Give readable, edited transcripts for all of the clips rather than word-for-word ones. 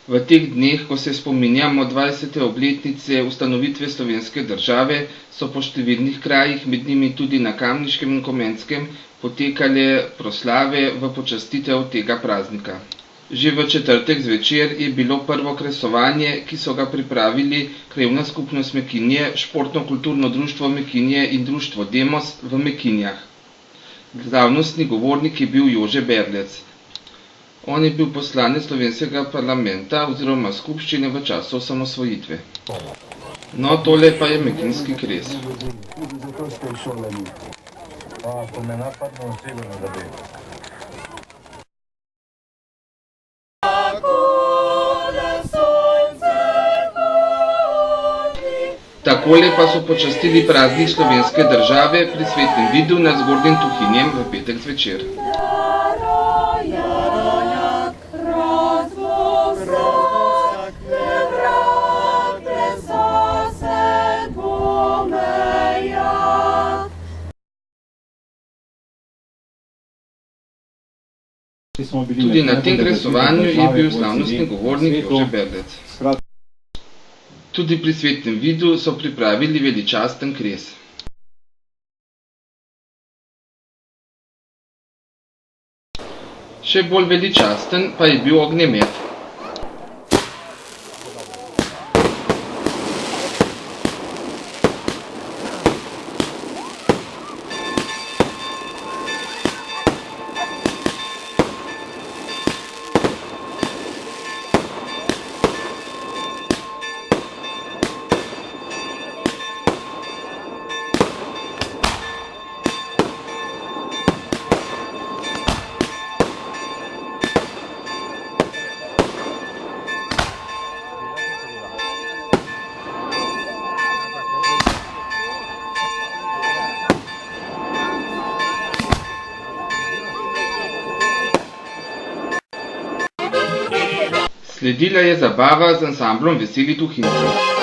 V teh dneh, ko se spominjamo 20. obletnice ustanovitve slovenske države, so po številnih krajih, med njimi tudi na Kamniškem in Komenskem, potekale proslave v počastitev tega praznika. Že v četrtek zvečer je bilo prvo kresovanje, ki so ga pripravili Krajevna skupnost Mekinje, Športno-kulturno društvo Mekinje in društvo Demos v Mekinjah. Slavnostni govornik je bil Jože Berlec. On je bil poslanec slovenskega parlamenta oziroma skupščine v času osamosvojitve. No, tole pa je mekinjski kres. Takole pa so počastili praznik slovenske države pri Svetem Vidu nad Zgornjim Tuhinjem v petek zvečer. Tudi na tem kresovanju je bil slavnostni govornik Jože Berlec. Tudi pri Svetem Vidu so pripravili veličasten kres. Še bolj veličasten pa je bil ognjemet. Sledila je zabava z ansamblom Veseli Tuhinjcev.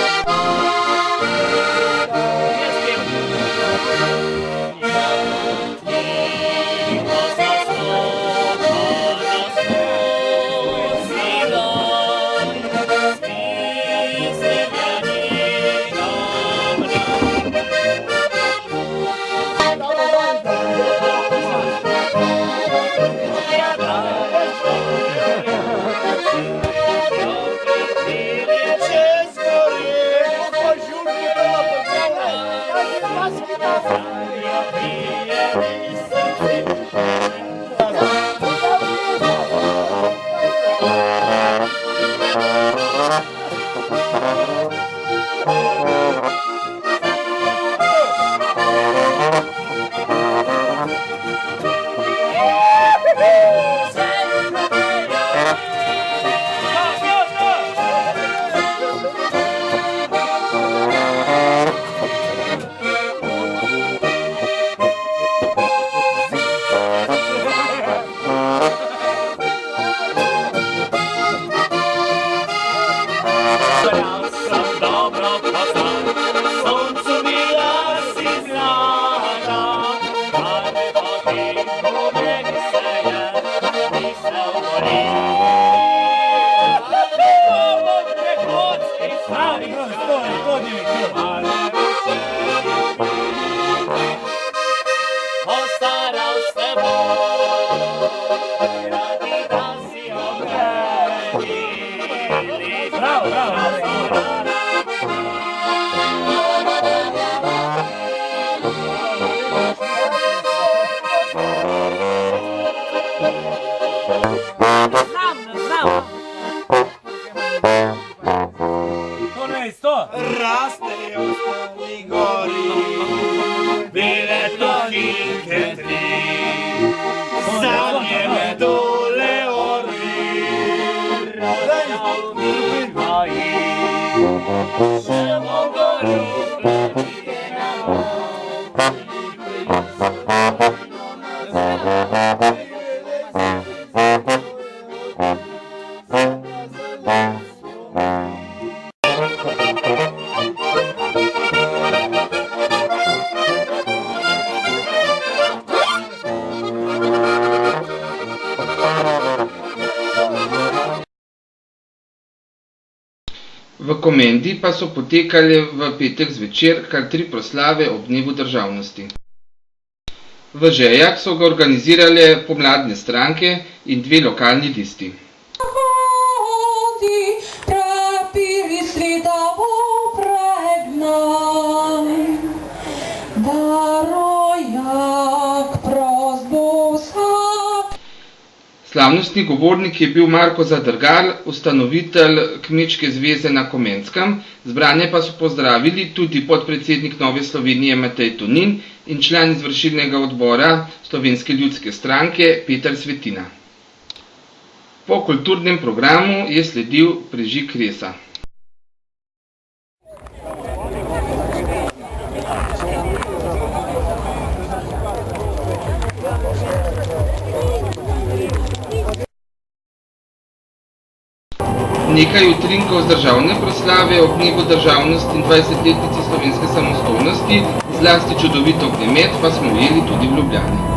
Rastejo stani gori, bile tuhinke tri, sanje me dole orvi, razdavni tvoji, še mogo ljubiti na V Komendi pa so potekale v petek zvečer kar 3 proslave ob dnevu državnosti. V Žejah so ga organizirale pomladne stranke in 2 lokalni listi. Slavnostni govornik je bil Marko Zadrgal, ustanovitelj Kmečke zveze na Komenskem, zbrane pa so pozdravili tudi podpredsednik Nove Slovenije Matej Tonin in član izvršilnega odbora Slovenske ljudske stranke Peter Svetina. Po kulturnem programu je sledil prižig resa. Nekaj utrinkov z državne proslave ob dnevu državnosti in 20-letnici slovenske samostojnosti, zlasti čudovit ognjemet, pa smo ujeli tudi v Ljubljani.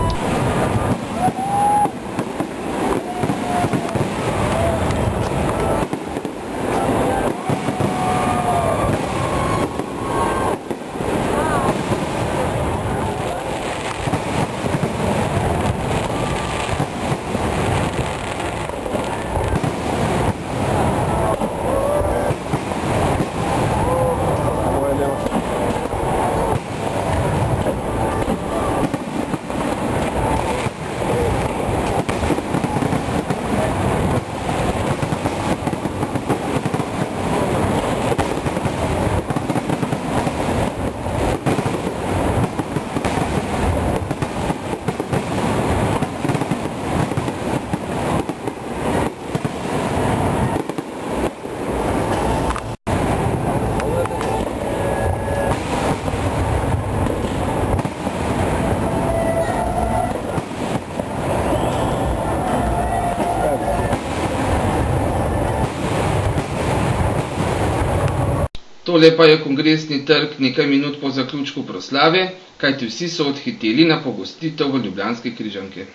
Tole pa je Kongresni trg nekaj minut po zaključku proslave, kajti vsi so odhiteli na pogostitev v ljubljanske Križanke.